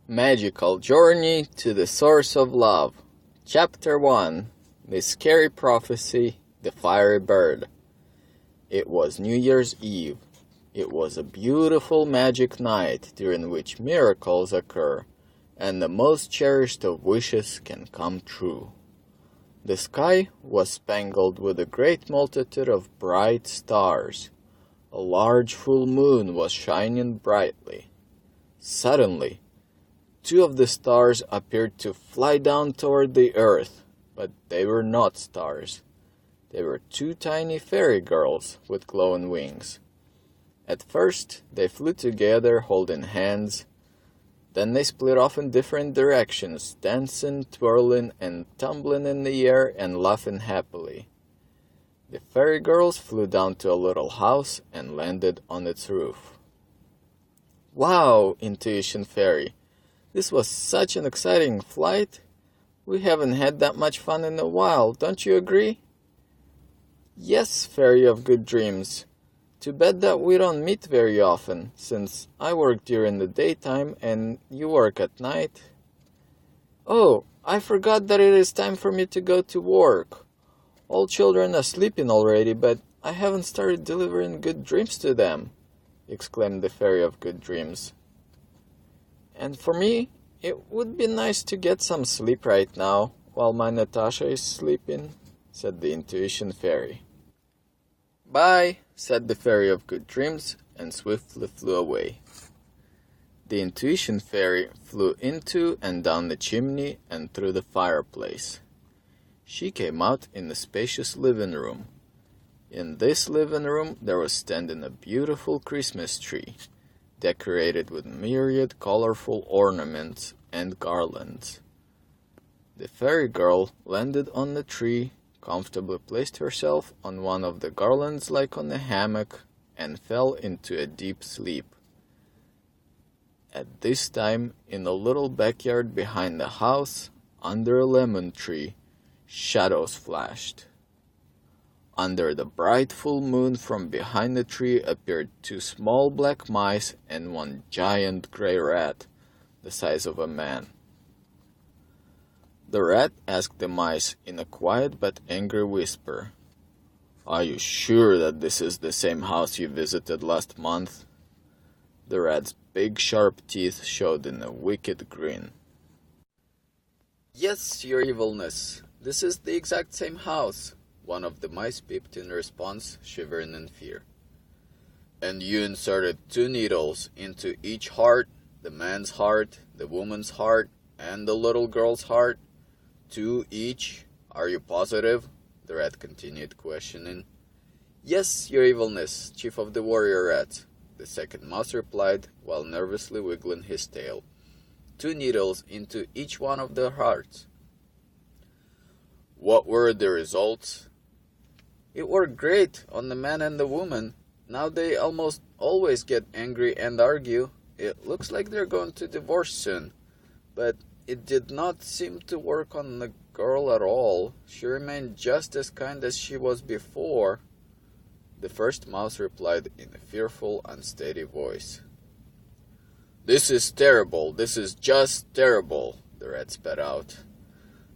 Magical Journey to the Source of Love. Chapter 1. The Scary Prophecy, the Fiery Bird. It was New Year's Eve. It was a beautiful magic night during which miracles occur, and the most cherished of wishes can come true. The sky was spangled with a great multitude of bright stars. A large full moon was shining brightly. Suddenly, two of the stars appeared to fly down toward the earth, but they were not stars. They were two tiny fairy girls with glowing wings. At first, they flew together holding hands. Then they split off in different directions, dancing, twirling, and tumbling in the air and laughing happily. The fairy girls flew down to a little house and landed on its roof. "Wow, Intuition Fairy! This was such an exciting flight. We haven't had that much fun in a while, don't you agree?" "Yes, Fairy of Good Dreams. Too bad that we don't meet very often, since I work during the daytime and you work at night." "Oh, I forgot that it is time for me to go to work. All children are sleeping already, but I haven't started delivering good dreams to them," exclaimed the Fairy of Good Dreams. "And for me, it would be nice to get some sleep right now, while my Natasha is sleeping," said the Intuition Fairy. "Bye," said the Fairy of Good Dreams, and swiftly flew away. The Intuition Fairy flew into and down the chimney and through the fireplace. She came out in the spacious living room. In this living room there was standing a beautiful Christmas tree, decorated with myriad colorful ornaments and garlands. The fairy girl landed on the tree, comfortably placed herself on one of the garlands like on a hammock, and fell into a deep sleep. At this time, in a little backyard behind the house, under a lemon tree, shadows flashed. Under the bright full moon from behind the tree appeared two small black mice and one giant gray rat, the size of a man. The rat asked the mice in a quiet but angry whisper, "Are you sure that this is the same house you visited last month?" The rat's big sharp teeth showed in a wicked grin. "Yes, your evilness, this is the exact same house," one of the mice peeped in response, shivering in fear. "And you inserted 2 needles into each heart, the man's heart, the woman's heart, and the little girl's heart? 2 each? Are you positive?" the rat continued questioning. "Yes, your evilness, chief of the warrior rats," the second mouse replied, while nervously wiggling his tail. 2 needles into each one of the hearts." "What were the results?" "It worked great on the man and the woman. Now they almost always get angry and argue. It looks like they're going to divorce soon. But it did not seem to work on the girl at all. She remained just as kind as she was before," the first mouse replied in a fearful, unsteady voice. "This is terrible. This is just terrible," the rat spat out.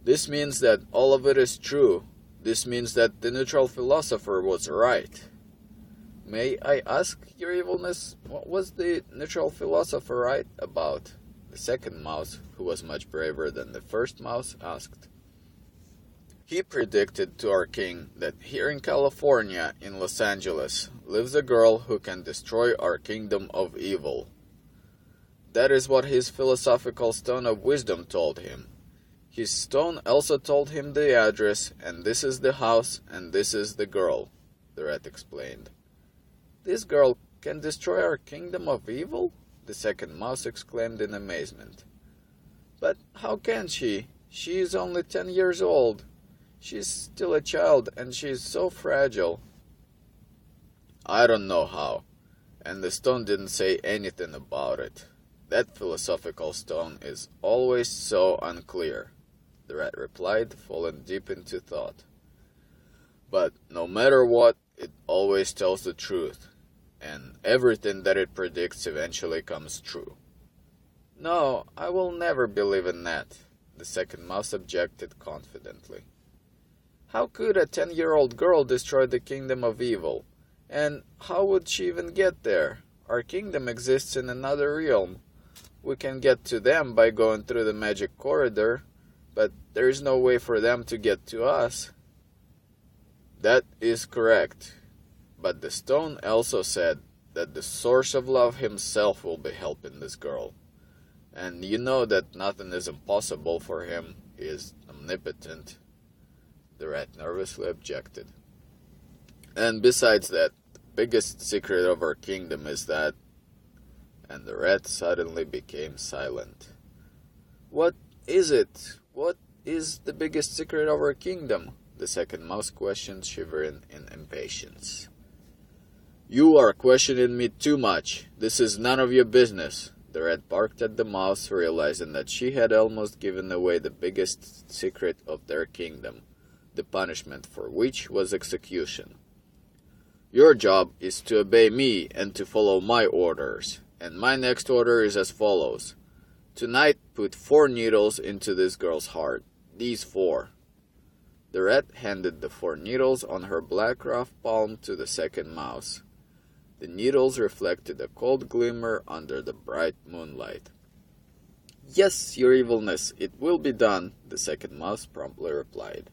"This means that all of it is true. This means that the neutral philosopher was right." "May I ask, your evilness, what was the neutral philosopher right about?" the second mouse, who was much braver than the first mouse, asked. "He predicted to our king that here in California, in Los Angeles, lives a girl who can destroy our kingdom of evil. That is what his philosophical stone of wisdom told him. His stone also told him the address, and this is the house, and this is the girl," the rat explained. "This girl can destroy our kingdom of evil?" the second mouse exclaimed in amazement. "But how can she? She is only 10 years old. She is still a child, and she is so fragile." "I don't know how, and the stone didn't say anything about it. That philosophical stone is always so unclear," the rat replied, falling deep into thought. "But no matter what, it always tells the truth, and everything that it predicts eventually comes true." No, I will never believe in that, the second mouse objected confidently. How could a 10-year-old girl destroy the kingdom of evil? And how would she even get there? Our kingdom exists in another realm. We can get to them by going through the magic corridor, but there is no way for them to get to us. That is correct. But the stone also said that the source of love himself will be helping this girl. And you know that nothing is impossible for him. He is omnipotent. The rat nervously objected. And besides that, the biggest secret of our kingdom is that... And the rat suddenly became silent. What is it? What is the biggest secret of our kingdom? The second mouse questioned, shivering in impatience. You are questioning me too much. This is none of your business. The rat barked at the mouse, realizing that she had almost given away the biggest secret of their kingdom, the punishment for which was execution. Your job is to obey me and to follow my orders, and my next order is as follows. Tonight, put 4 needles into this girl's heart. These 4. The rat handed the 4 needles on her black rough palm to the second mouse. The needles reflected a cold glimmer under the bright moonlight. Yes, your evilness, it will be done, the second mouse promptly replied.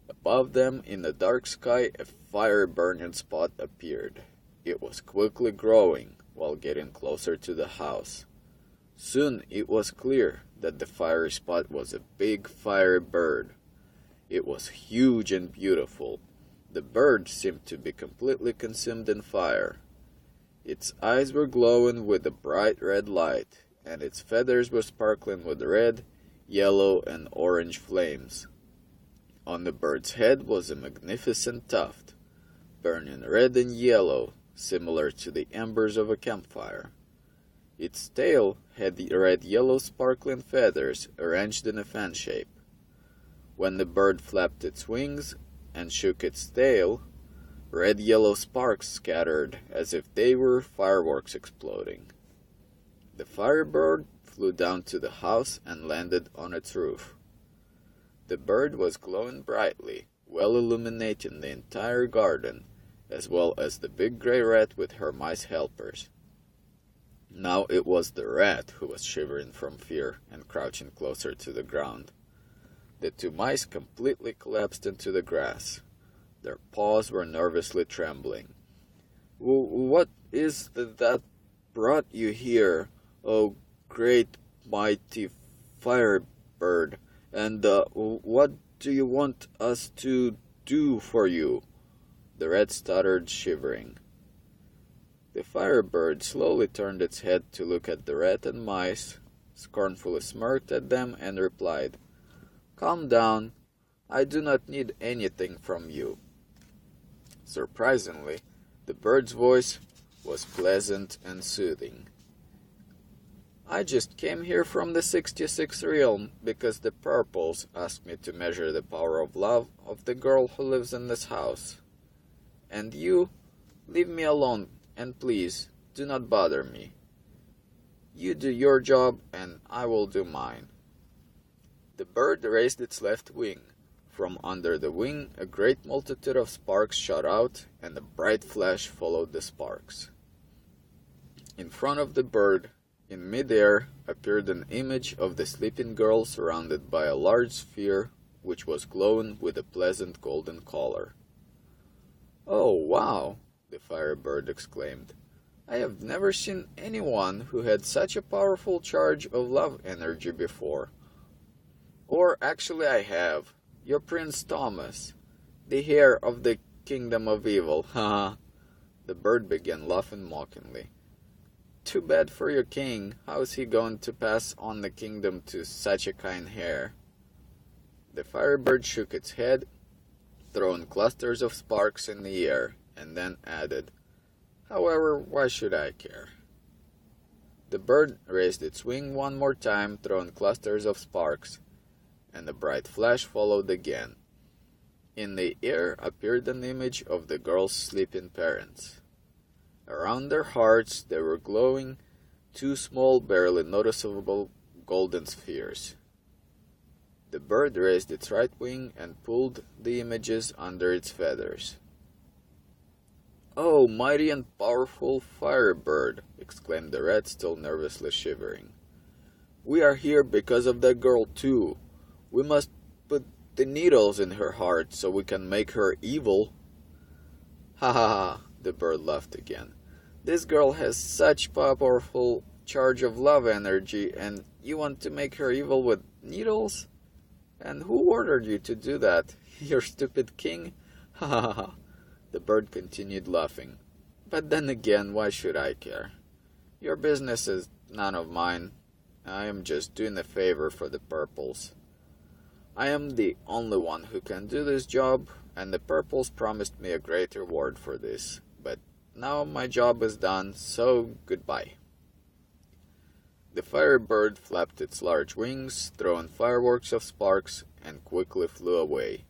Above them, in the dark sky, a fiery burning spot appeared. It was quickly growing, while getting closer to the house. Soon it was clear that the fiery spot was a big fiery bird. It was huge and beautiful. The bird seemed to be completely consumed in fire. Its eyes were glowing with a bright red light, and its feathers were sparkling with red, yellow, and orange flames. On the bird's head was a magnificent tuft, burning red and yellow, similar to the embers of a campfire. Its tail had the red-yellow sparkling feathers arranged in a fan shape. When the bird flapped its wings and shook its tail, red-yellow sparks scattered as if they were fireworks exploding. The firebird flew down to the house and landed on its roof. The bird was glowing brightly, well illuminating the entire garden, as well as the big gray rat with her mice helpers. Now it was the rat who was shivering from fear and crouching closer to the ground. The 2 mice completely collapsed into the grass. Their paws were nervously trembling. What is that brought you here, oh great mighty firebird? And what do you want us to do for you? The rat stuttered, shivering. The firebird slowly turned its head to look at the rat and mice, scornfully smirked at them, and replied, Calm down. I do not need anything from you. Surprisingly, the bird's voice was pleasant and soothing. I just came here from the 66th realm because the purples asked me to measure the power of love of the girl who lives in this house. And you, leave me alone, and please, do not bother me. You do your job, and I will do mine. The bird raised its left wing. From under the wing, a great multitude of sparks shot out, and a bright flash followed the sparks. In front of the bird, in mid-air, appeared an image of the sleeping girl surrounded by a large sphere which was glowing with a pleasant golden color. Oh, wow! The firebird exclaimed. I have never seen anyone who had such a powerful charge of love energy before. Or actually I have. Your Prince Thomas, the heir of the kingdom of evil, haha. The bird began laughing mockingly. Too bad for your king. How is he going to pass on the kingdom to such a kind heir? The firebird shook its head, throwing clusters of sparks in the air, and then added, However, why should I care? The bird raised its wing one more time, throwing clusters of sparks, and a bright flash followed again. In the air appeared an image of the girl's sleeping parents. Around their hearts there were glowing two small, barely noticeable golden spheres. The bird raised its right wing and pulled the images under its feathers. "Oh, mighty and powerful fire bird!" exclaimed the rat, still nervously shivering. "We are here because of that girl too. We must put the needles in her heart so we can make her evil." "Ha ha ha!" the bird laughed again. "This girl has such powerful charge of love energy, and you want to make her evil with needles? And who ordered you to do that? Your stupid king? Ha ha ha!" The bird continued laughing. "But then again, why should I care? Your business is none of mine. I am just doing a favor for the purples. I am the only one who can do this job, and the purples promised me a great reward for this. But now my job is done, so goodbye." The fiery bird flapped its large wings, throwing fireworks of sparks, and quickly flew away,